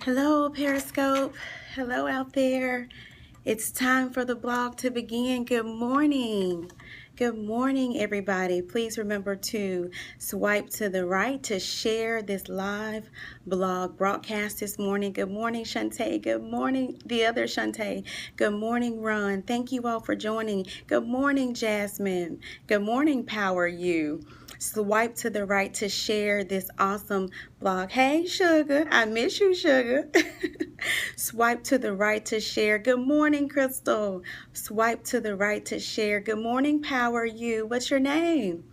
Hello, Periscope. Hello out there. It's time for the blog to begin. Good morning. Good morning, everybody. Please remember to swipe to the right to share this live blog broadcast this morning. Good morning, Shantae. Good morning, the other Shantae. Good morning, Ron. Thank you all for joining. Good morning, Jasmine. Good morning, Power You. Swipe to the right to share this awesome blog. Hey, Sugar. I miss you, Sugar. Swipe to the right to share. Good morning, Crystal. Swipe to the right to share. Good morning, Power You. What's your name?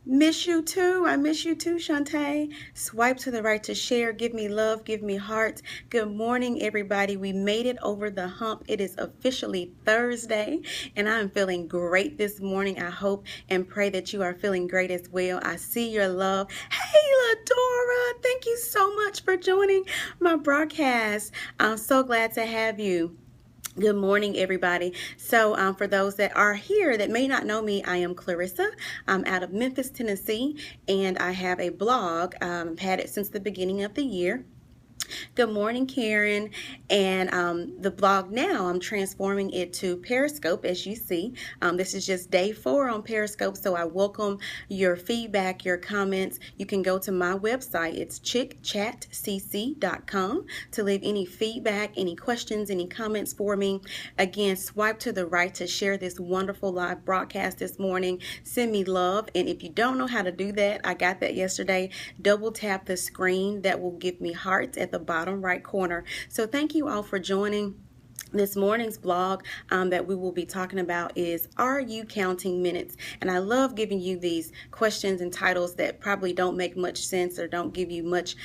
Miss you too. I miss you too, Shantae. Swipe to the right to share. Give me love. Give me hearts. Good morning, everybody. We made it over the hump. It is officially Thursday, and I'm feeling great this morning. I hope and pray that you are feeling great as well. I see your love. Hey, Ladora. Thank you so much for joining my broadcast. I'm so glad to have you. Good morning, everybody. So for those that are here that may not know me, I am Clarissa. I'm out of Memphis, Tennessee, and I have a blog. I've had it since the beginning of the year. Good morning, Karen. And the blog now, I'm transforming it to Periscope, as you see. This is just day 4 on Periscope, so I welcome your feedback, your comments. You can go to my website. It's chickchatcc.com to leave any feedback, any questions, any comments for me. Again, swipe to the right to share this wonderful live broadcast this morning. Send me love. And if you don't know how to do that, I got that yesterday. Double tap the screen. That will give me hearts at the bottom right corner. So thank you all for joining. This morning's blog that we will be talking about is, are you counting minutes? And I love giving you these questions and titles that probably don't make much sense or don't give you much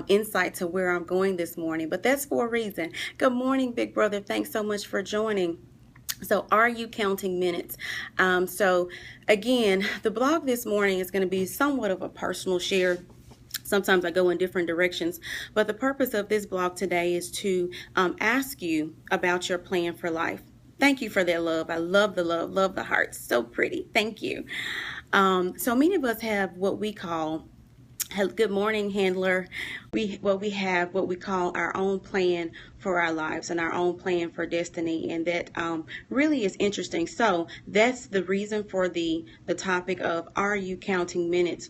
insight to where I'm going this morning, but that's for a reason. Good morning, Big Brother. Thanks so much for joining. So are you counting minutes? So again, the blog this morning is going to be somewhat of a personal share. Sometimes I go in different directions, but the purpose of this blog today is to ask you about your plan for life. Thank you for that love. I love the love the hearts. So pretty. Thank you. So many of us have what we call, good morning, handler. We have what we call our own plan for our lives and our own plan for destiny, and that really is interesting. So that's the reason for the topic of, are you counting minutes?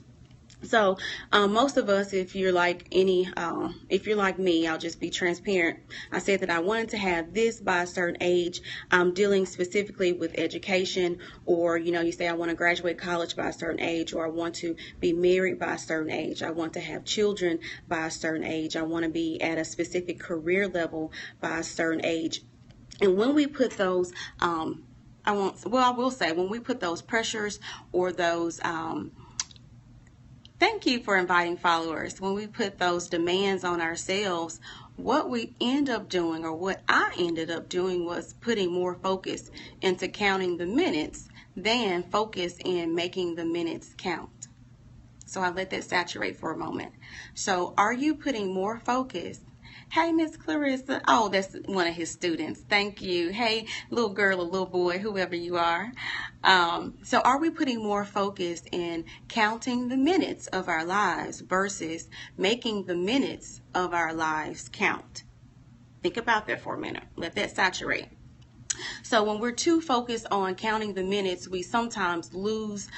So most of us, if you're like me, I'll just be transparent. I said that I wanted to have this by a certain age. I'm dealing specifically with education, or you say I want to graduate college by a certain age, or I want to be married by a certain age. I want to have children by a certain age. I want to be at a specific career level by a certain age. And when we put those, I will say when we put those pressures or those thank you for inviting followers. When we put those demands on ourselves, what we end up doing, or what I ended up doing, was putting more focus into counting the minutes than focus in making the minutes count. So I let that saturate for a moment. So are you putting more focus? Hey, Miss Clarissa. Oh, that's one of his students. Thank you. Hey, little girl or little boy, whoever you are. So are we putting more focus in counting the minutes of our lives versus making the minutes of our lives count? Think about that for a minute. Let that saturate. So when we're too focused on counting the minutes, we sometimes lose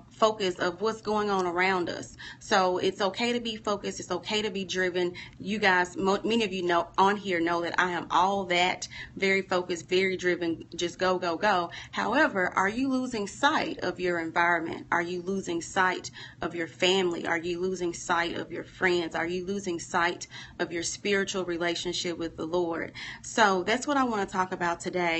focus of what's going on around us. So it's okay to be focused. It's okay to be driven. You guys, many of you know on here know that I am all that, very focused, very driven, just go, go, go. However, are you losing sight of your environment? Are you losing sight of your family? Are you losing sight of your friends? Are you losing sight of your spiritual relationship with the Lord? So that's what I want to talk about today,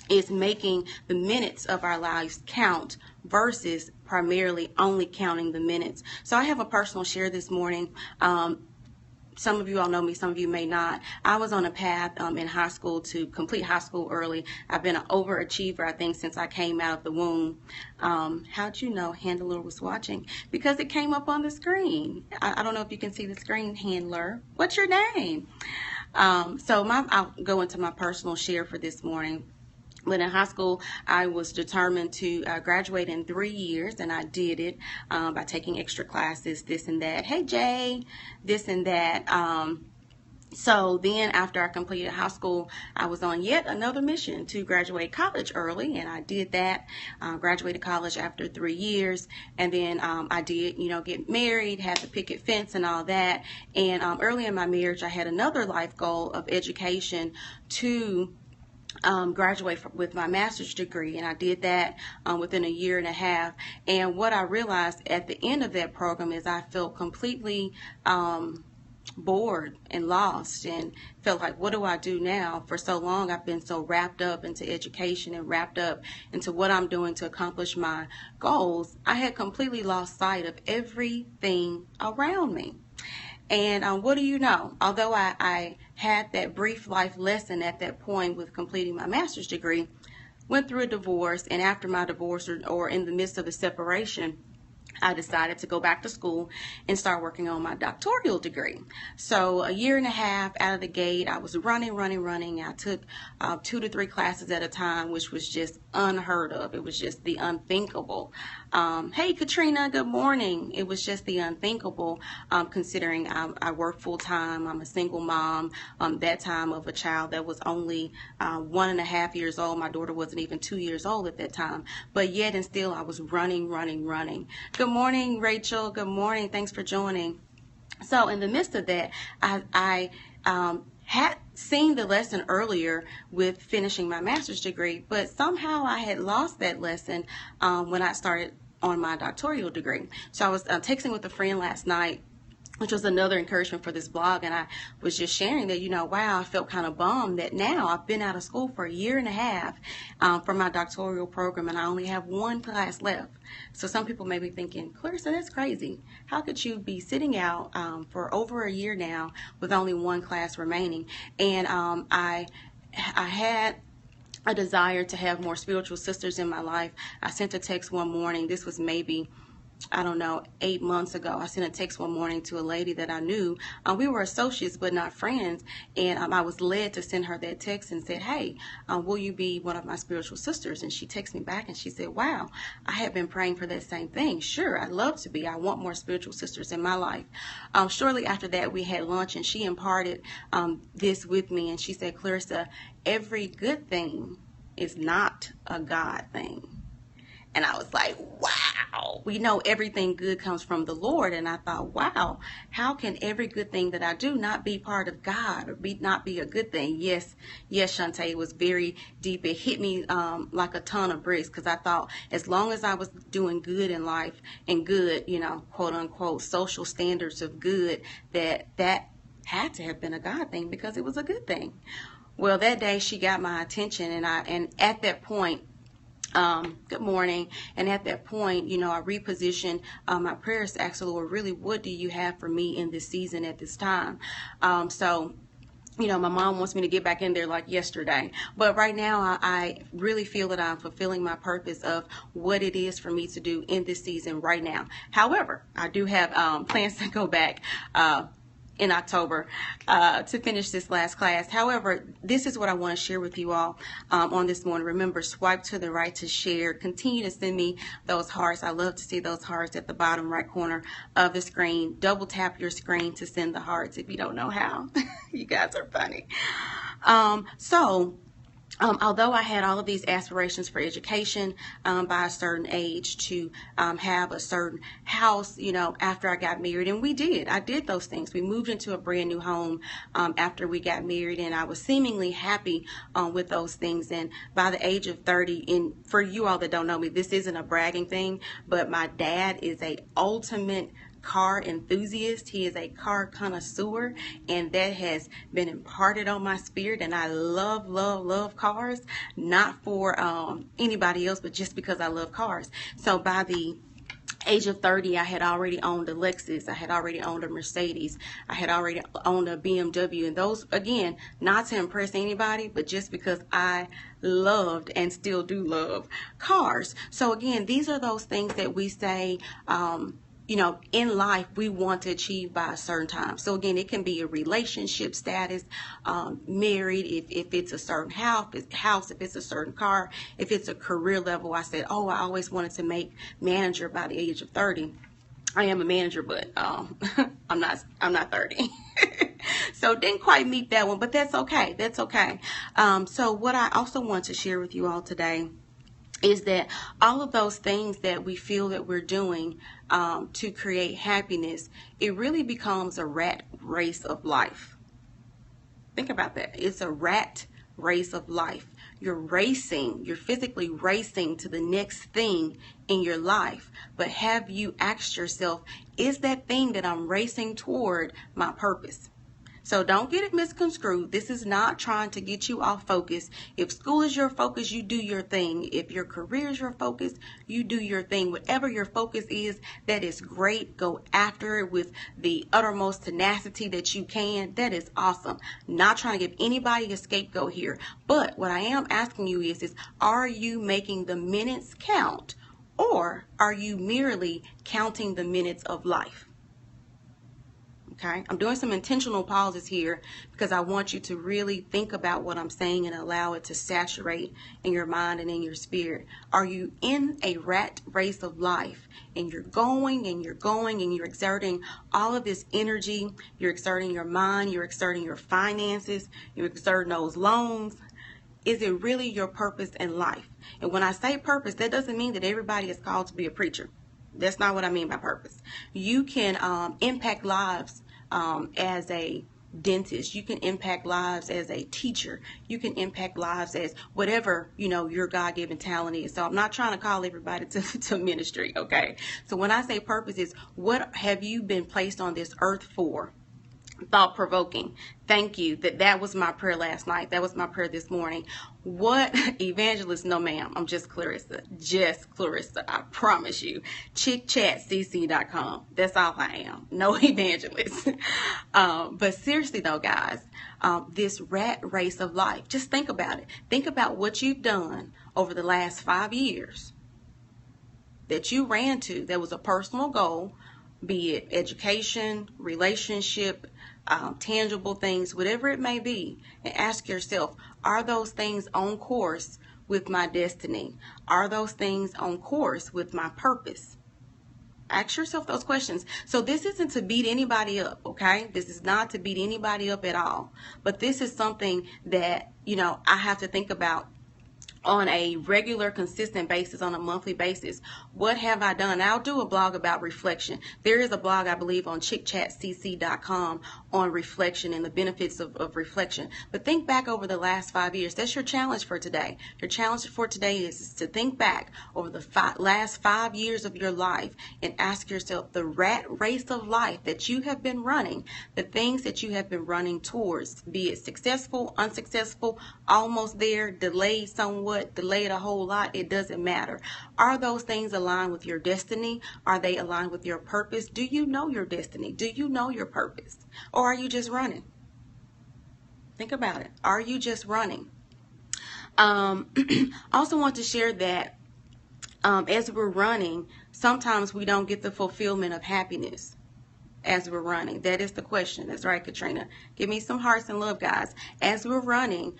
is making the minutes of our lives count versus primarily only counting the minutes. So I have a personal share this morning. Some of you all know me, some of you may not. I was on a path in high school to complete high school early. I've been an overachiever, I think, since I came out of the womb. How'd you know Handler was watching? Because it came up on the screen. I don't know if you can see the screen, Handler. What's your name? I'll go into my personal share for this morning. But in high school, I was determined to graduate in 3 years, and I did it by taking extra classes, this and that. Hey, Jay, this and that. So then after I completed high school, I was on yet another mission to graduate college early, and I did that. Graduated college after 3 years, and then I did, get married, had the picket fence and all that. And early in my marriage, I had another life goal of education to graduate with my master's degree, and I did that within a year and a half. And what I realized at the end of that program is I felt completely bored and lost, and felt like, what do I do now? For so long I've been so wrapped up into education and wrapped up into what I'm doing to accomplish my goals. I had completely lost sight of everything around me. And what do you know? Although I had that brief life lesson at that point with completing my master's degree, went through a divorce, and after my divorce, or in the midst of a separation, I decided to go back to school and start working on my doctoral degree. So a year and a half out of the gate, I was running. I took 2 to 3 classes at a time, which was just unheard of. It was just the unthinkable. Hey, Katrina, good morning. It was just the unthinkable, considering I work full time. I'm a single mom, that time of a child that was only 1.5 years old. My daughter wasn't even 2 years old at that time. But yet and still, I was running. Good morning, Rachel. Good morning. Thanks for joining. So in the midst of that, I had seen the lesson earlier with finishing my master's degree, but somehow I had lost that lesson when I started on my doctoral degree. So I was texting with a friend last night, which was another encouragement for this blog, and I was just sharing that, wow, I felt kind of bummed that now I've been out of school for a year and a half for my doctoral program, and I only have 1 class left. So some people may be thinking, Clarissa, that's crazy. How could you be sitting out for over a year now with only 1 class remaining? And I had a desire to have more spiritual sisters in my life. I sent a text one morning. This was maybe, I don't know, 8 months ago. I sent a text one morning to a lady that I knew. We were associates but not friends, and I was led to send her that text and said, hey, will you be one of my spiritual sisters? And she texted me back and she said, wow, I have been praying for that same thing. Sure, I'd love to be. I want more spiritual sisters in my life. Shortly after that, we had lunch, and she imparted this with me, and she said, Clarissa, every good thing is not a God thing. And I was like, wow, we know everything good comes from the Lord. And I thought, wow, how can every good thing that I do not be part of God, or not be a good thing? Yes, Shantae, it was very deep. It hit me like a ton of bricks, because I thought as long as I was doing good in life and good, quote unquote, social standards of good, that had to have been a God thing, because it was a good thing. Well, that day she got my attention, and at that point, good morning. And at that point, I repositioned my prayers to ask the Lord, really, what do you have for me in this season at this time? So my mom wants me to get back in there like yesterday. But right now, I really feel that I'm fulfilling my purpose of what it is for me to do in this season right now. However, I do have plans to go back in October to finish this last class. However, this is what I want to share with you all on this morning. Remember, swipe to the right to share. Continue to send me those hearts. I love to see those hearts at the bottom right corner of the screen. Double tap your screen to send the hearts if you don't know how. You guys are funny. Although I had all of these aspirations for education by a certain age, to have a certain house, after I got married, and I did those things. We moved into a brand new home after we got married, and I was seemingly happy with those things. And by the age of 30, and for you all that don't know me, this isn't a bragging thing, but my dad is a ultimate car enthusiast. He is a car connoisseur, and that has been imparted on my spirit. And I love cars, not for anybody else, but just because I love cars. So by the age of 30, I had already owned a Lexus. I had already owned a Mercedes. I had already owned a BMW. And those, again, not to impress anybody, but just because I loved and still do love cars. So again, these are those things that we say, in life, we want to achieve by a certain time. So again, it can be a relationship status, married, if it's a certain house, if it's a certain car, if it's a career level. I said, I always wanted to make manager by the age of 30. I am a manager, but I'm not 30. So didn't quite meet that one, but that's okay. That's okay. So what I also want to share with you all today is that all of those things that we feel that we're doing to create happiness, it really becomes a rat race of life. Think about that. It's a rat race of life. You're physically racing to the next thing in your life. But have you asked yourself, is that thing that I'm racing toward my purpose? So don't get it misconstrued. This is not trying to get you off focus. If school is your focus, you do your thing. If your career is your focus, you do your thing. Whatever your focus is, that is great. Go after it with the uttermost tenacity that you can. That is awesome. Not trying to give anybody a scapegoat here. But what I am asking you is are you making the minutes count, or are you merely counting the minutes of life? Okay, I'm doing some intentional pauses here because I want you to really think about what I'm saying and allow it to saturate in your mind and in your spirit. Are you in a rat race of life and you're going and you're going and you're exerting all of this energy? You're exerting your mind, you're exerting your finances, you're exerting those loans. Is it really your purpose in life? And when I say purpose, that doesn't mean that everybody is called to be a preacher. That's not what I mean by purpose. You can impact lives as a dentist. You can impact lives as a teacher. You can impact lives as whatever, your God-given talent is. So I'm not trying to call everybody to ministry, okay? So when I say purpose is, what have you been placed on this earth for? Thought-provoking. Thank you. That was my prayer last night. That was my prayer this morning. What evangelist? No, ma'am. I'm just Clarissa. Just Clarissa. I promise you. ChickChatCC.com. That's all I am. No evangelist. But seriously though, guys, this rat race of life, just think about it. Think about what you've done over the last 5 years that you ran to. That was a personal goal, be it education, relationship, tangible things, whatever it may be, and ask yourself, are those things on course with my destiny? Are those things on course with my purpose? Ask yourself those questions. So this isn't to beat anybody up, okay? This is not to beat anybody up at all. But this is something that, I have to think about on a regular, consistent basis, on a monthly basis. What have I done? I'll do a blog about reflection. There is a blog, I believe, on chickchatcc.com on reflection and the benefits of reflection. But think back over the last 5 years. That's your challenge for today. Your challenge for today is to think back over the last 5 years of your life and ask yourself the rat race of life that you have been running, the things that you have been running towards, be it successful, unsuccessful, almost there, delayed somewhat, delayed a whole lot, it doesn't matter. Are those things aligned with your destiny? Are they aligned with your purpose? Do you know your destiny? Do you know your purpose? Or are you just running? Think about it. Are you just running? Also want to share that as we're running, sometimes we don't get the fulfillment of happiness as we're running. That is the question. That's right, Katrina. Give me some hearts and love, guys. As we're running,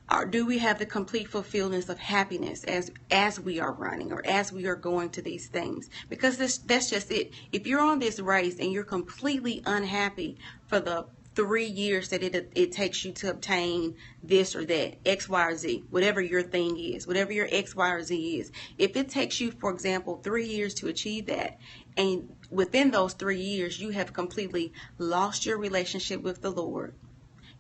or do we have the complete fulfillment of happiness as we are running or as we are going to these things? Because that's just it. If you're on this race and you're completely unhappy for the 3 years that it takes you to obtain this or that, X, Y, or Z, whatever your thing is, whatever your X, Y, or Z is, if it takes you, for example, 3 years to achieve that, and within those 3 years you have completely lost your relationship with the Lord,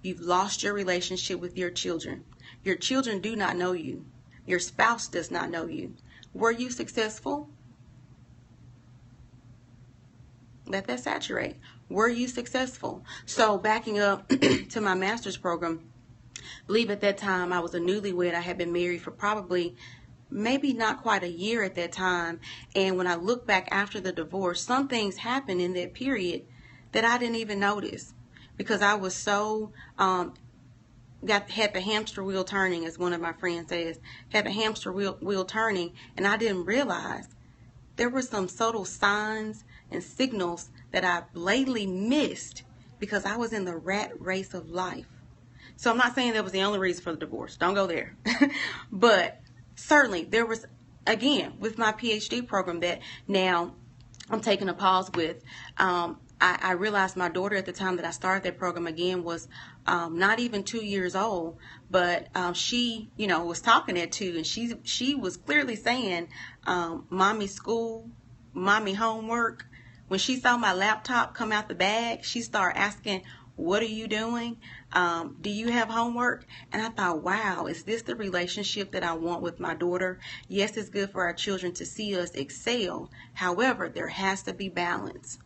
you've lost your relationship with your children. Your children do not know you. Your spouse does not know you. Were you successful? Let that saturate. Were you successful? So backing up to my master's program, I believe at that time I was a newlywed. I had been married for probably maybe not quite a year at that time. And when I look back after the divorce, some things happened in that period that I didn't even notice because I was so had the hamster wheel turning, as one of my friends says, had the hamster wheel turning, and I didn't realize there were some subtle signs and signals that I blatantly missed because I was in the rat race of life. So I'm not saying that was the only reason for the divorce. Don't go there. But certainly there was, again, with my PhD program that now I'm taking a pause with, I realized my daughter at the time that I started that program again was not even 2 years old, but she, was talking at 2, and she was clearly saying, "Mommy school, mommy homework." When she saw my laptop come out the bag, she started asking, "What are you doing? Do you have homework?" And I thought, wow, is this the relationship that I want with my daughter? Yes, it's good for our children to see us excel. However, there has to be balance.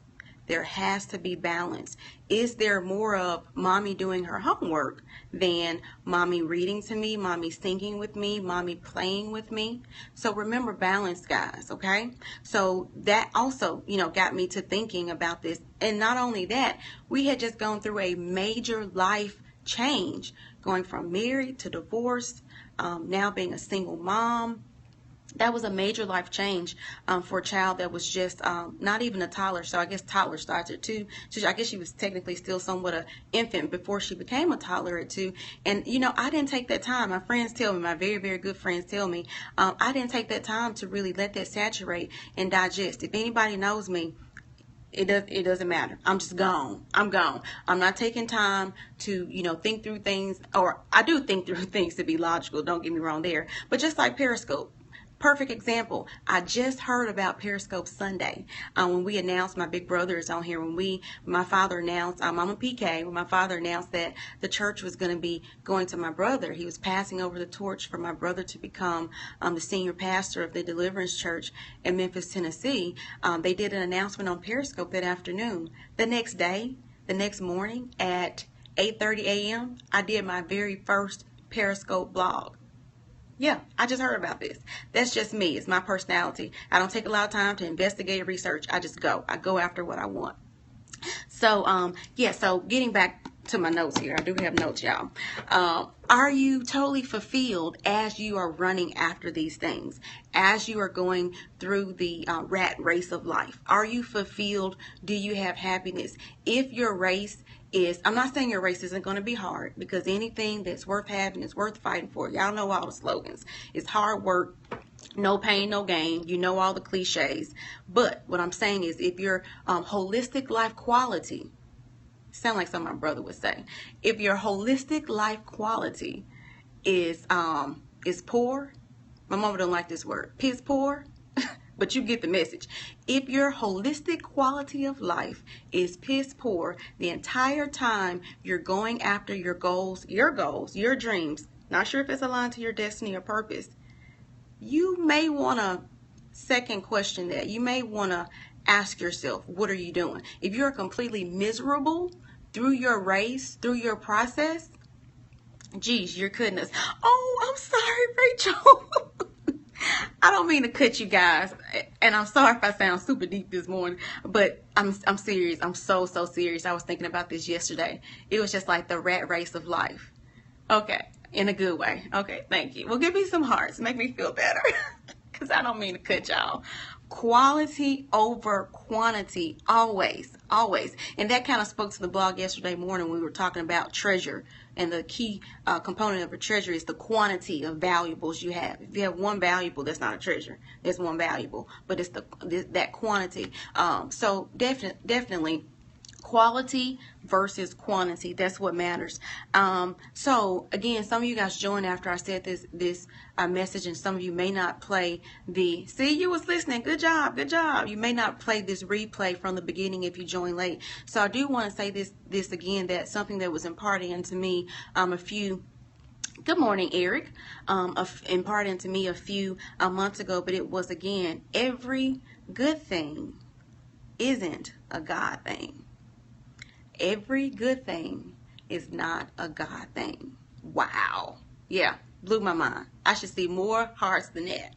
There has to be balance. Is there more of mommy doing her homework than mommy reading to me, mommy singing with me, mommy playing with me? So remember balance, guys, okay? So that also, got me to thinking about this. And not only that, we had just gone through a major life change, going from married to divorced, now being a single mom. That was a major life change for a child that was just not even a toddler. So I guess toddler starts at 2. So I guess she was technically still somewhat an infant before she became a toddler at 2. And, I didn't take that time. My friends tell me, my very, very good friends tell me, I didn't take that time to really let that saturate and digest. If anybody knows me, it doesn't matter. I'm just gone. I'm gone. I'm not taking time to, think through things, or I do think through things to be logical. Don't get me wrong there. But just like Periscope. Perfect example. I just heard about Periscope Sunday when we announced, my big brother is on here, my father announced, I'm a PK, when my father announced that the church was going to be going to my brother. He was passing over the torch for my brother to become the senior pastor of the Deliverance Church in Memphis, Tennessee. They did an announcement on Periscope that afternoon. The next day, the next morning at 8:30 a.m., I did my very first Periscope blog. Yeah, I just heard about this. That's just me. It's my personality. I don't take a lot of time to investigate or research. I just go. I go after what I want. So, so getting back to my notes here. I do have notes, y'all. Are you totally fulfilled as you are running after these things? As you are going through the rat race of life? Are you fulfilled? Do you have happiness? If your race is, I'm not saying your race isn't going to be hard, because anything that's worth having is worth fighting for. Y'all know all the slogans. It's hard work, no pain, no gain. You know all the cliches. But what I'm saying is, if your holistic life quality, sound like something my brother would say, if your holistic life quality is poor, my mama don't like this word, piss poor, but you get the message. If your holistic quality of life is piss poor the entire time you're going after your goals, your dreams, not sure if it's aligned to your destiny or purpose, you may want to second question that. You may want to ask yourself, what are you doing? If you're completely miserable through your race, through your process, geez, your goodness. Oh, I'm sorry, Rachel. I don't mean to cut you guys, and I'm sorry if I sound super deep this morning, but I'm serious. I'm so serious. I was thinking about this yesterday. It was just like the rat race of life. Okay, in a good way. Okay, thank you. Well, give me some hearts. Make me feel better, because I don't mean to cut y'all. Quality over quantity, always, always. And that kind of spoke to the blog yesterday morning when we were talking about treasure. And the key component of a treasure is the quantity of valuables you have. If you have one valuable, that's not a treasure. There's one valuable, but it's that quantity. So definitely quality versus quantity. That's what matters. So again, some of you guys joined after I said this message, and some of you may not play you was listening. Good job. You may not play this replay from the beginning if you joined late. So I do want to say this again, that something that was imparted into me good morning, Eric, imparted into me a few months ago, but it was, again, every good thing isn't a God thing. Every good thing is not a God thing. Wow. Yeah, blew my mind. I should see more hearts than that.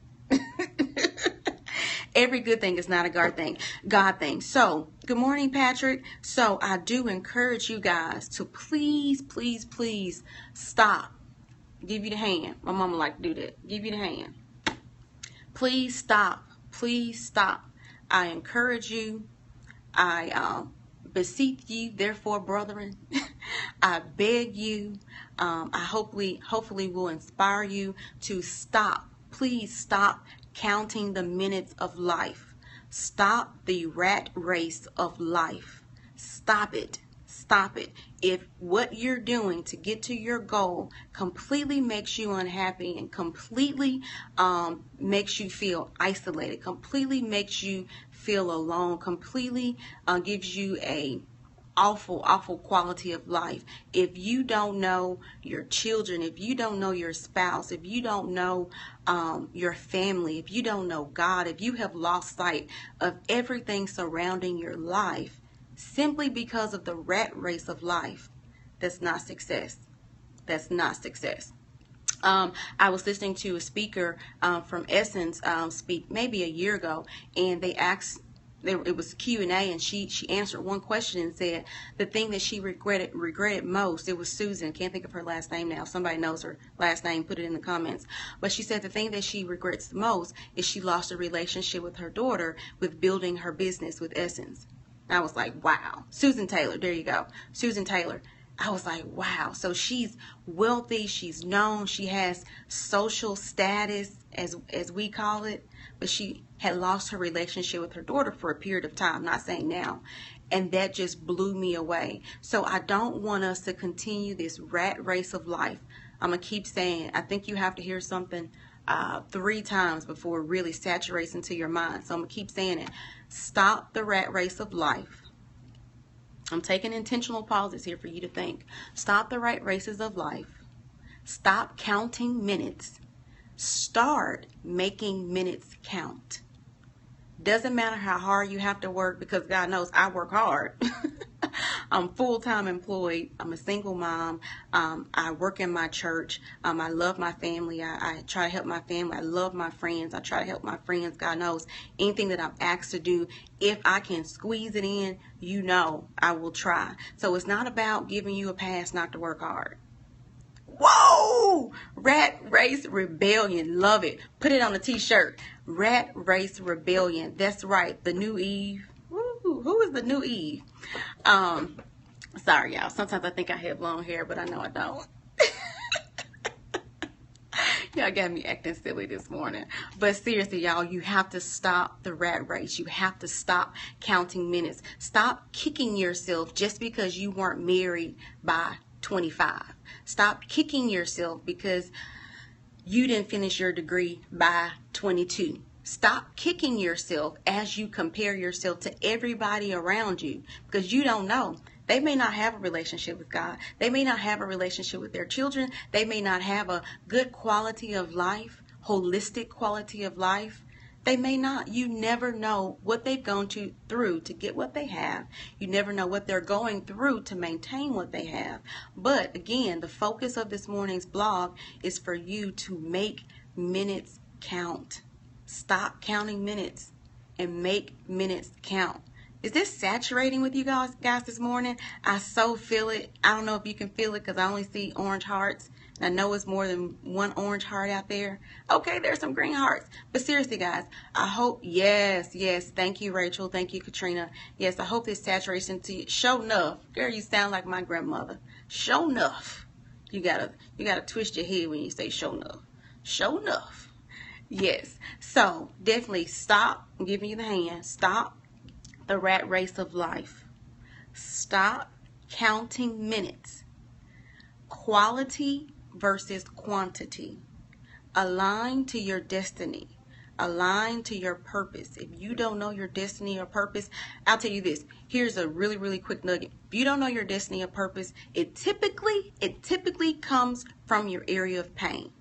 Every good thing is not a God thing. So, good morning, Patrick. So, I do encourage you guys to please stop. Give you the hand. My mama like to do that. Give you the hand. Please stop. I encourage you. I beseech you, therefore, brethren, I beg you, I hopefully will inspire you to stop. Please stop counting the minutes of life. Stop the rat race of life. Stop it. Stop it. If what you're doing to get to your goal completely makes you unhappy and completely makes you feel isolated, completely makes you feel alone, completely gives you a awful quality of life. If you don't know your children, if you don't know your spouse, if you don't know your family, if you don't know God, if you have lost sight of everything surrounding your life simply because of the rat race of life, that's not success. That's not success. I was listening to a speaker from Essence speak maybe a year ago, and they asked, it was Q&A, and she answered one question and said the thing that she regretted most, it was Susan, can't think of her last name now, somebody knows her last name, put it in the comments, but she said the thing that she regrets the most is she lost a relationship with her daughter with building her business with Essence. I was like, wow. Susan Taylor, there you go. Susan Taylor. I was like, wow. So she's wealthy, she's known, she has social status, as we call it, but she had lost her relationship with her daughter for a period of time, not saying now. And that just blew me away. So I don't want us to continue this rat race of life. I'm going to keep saying, I think you have to hear something 3 times before it really saturates into your mind. So I'm going to keep saying it. Stop the rat race of life. I'm taking intentional pauses here for you to think. Stop the rat races of life. Stop counting minutes. Start making minutes count. Doesn't matter how hard you have to work, because God knows I work hard. I'm full-time employed. I'm a single mom. I work in my church. I love my family. I try to help my family. I love my friends. I try to help my friends. God knows anything that I'm asked to do, if I can squeeze it in, you know I will try. So it's not about giving you a pass not to work hard. Whoa! Rat Race Rebellion. Love it. Put it on a t-shirt. Rat Race Rebellion. That's right. The new Eve. Woo! Who is the new Eve? Sorry, y'all. Sometimes I think I have long hair, but I know I don't. Y'all got me acting silly this morning. But seriously, y'all, you have to stop the rat race. You have to stop counting minutes. Stop kicking yourself just because you weren't married by 25. Stop kicking yourself because you didn't finish your degree by 22. Stop kicking yourself as you compare yourself to everybody around you, because you don't know. They may not have a relationship with God. They may not have a relationship with their children. They may not have a good quality of life, holistic quality of life. They may not. You never know what they've gone through to get what they have. You never know what they're going through to maintain what they have. But again, the focus of this morning's blog is for you to make minutes count. Stop counting minutes and make minutes count. Is this saturating with you guys this morning? I so feel it. I don't know if you can feel it because I only see orange hearts. And I know it's more than one orange heart out there. Okay, there's some green hearts. But seriously, guys, I hope, yes. Thank you, Rachel. Thank you, Katrina. Yes, I hope this saturates into you. Show enough. Girl, you sound like my grandmother. Show enough. You gotta twist your head when you say show enough. Show enough. Yes. So definitely stop. I'm giving you the hand. Stop the rat race of life. Stop counting minutes. Quality versus quantity. Align to your destiny. Align to your purpose. If you don't know your destiny or purpose, I'll tell you this. Here's a really quick nugget. If you don't know your destiny or purpose, it typically comes from your area of pain.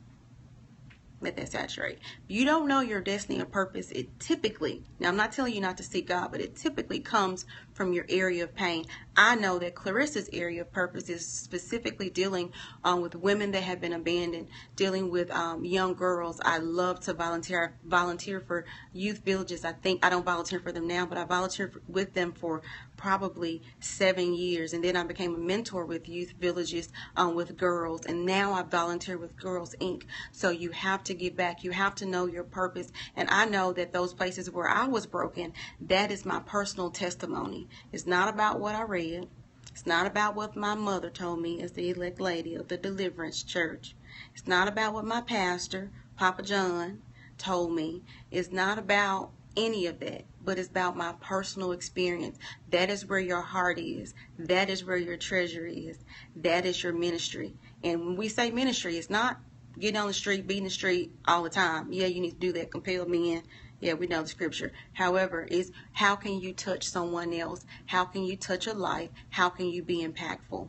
Let that saturate. If you don't know your destiny or purpose, it typically, now I'm not telling you not to seek God, but it typically comes from your area of pain. I know that Clarissa's area of purpose is specifically dealing with women that have been abandoned, dealing with young girls. I love to volunteer for youth villages. I don't volunteer for them now, but I volunteered with them for probably 7 years, and then I became a mentor with youth villages with girls, and now I volunteer with Girls Inc. So you have to give back. You have to know your purpose, and I know that those places where I was broken, that is my personal testimony. It's not about what I read. It's not about what my mother told me as the elect lady of the Deliverance Church. It's not about what my pastor, Papa John, told me. It's not about any of that, but it's about my personal experience. That is where your heart is. That is where your treasure is. That is your ministry. And when we say ministry, it's not getting on the street, beating the street all the time. Yeah, you need to do that. Compel men. Yeah, we know the scripture. However, it's how can you touch someone else? How can you touch a life? How can you be impactful?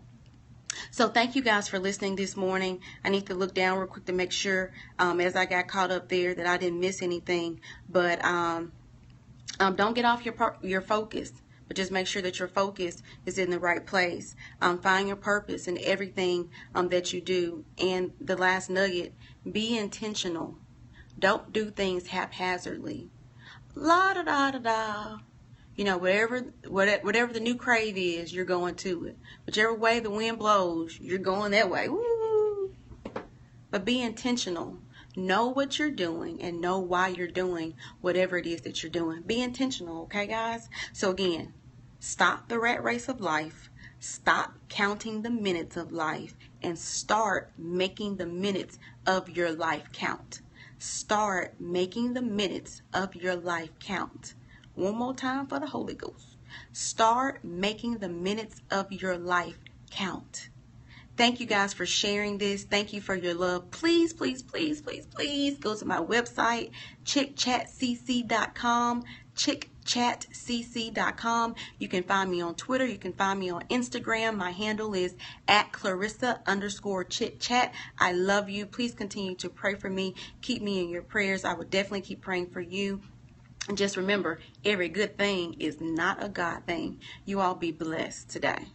So thank you guys for listening this morning. I need to look down real quick to make sure as I got caught up there that I didn't miss anything. But don't get off your focus, but just make sure that your focus is in the right place. Find your purpose in everything that you do. And the last nugget, be intentional. Don't do things haphazardly. La da da da da. You know, whatever the new crave is, you're going to it. Whichever way the wind blows, you're going that way. Woo! But be intentional. Know what you're doing and know why you're doing whatever it is that you're doing. Be intentional, okay, guys? So again, stop the rat race of life. Stop counting the minutes of life and start making the minutes of your life count. Start making the minutes of your life count. One more time for the Holy Ghost. Start making the minutes of your life count. Thank you guys for sharing this. Thank you for your love. Please, please, please, please, please go to my website, chickchatcc.com, chickchatcc.com. You can find me on Twitter. You can find me on Instagram. My handle is @Clarissa_chitchat. I love you. Please continue to pray for me. Keep me in your prayers. I will definitely keep praying for you. And just remember, every good thing is not a God thing. You all be blessed today.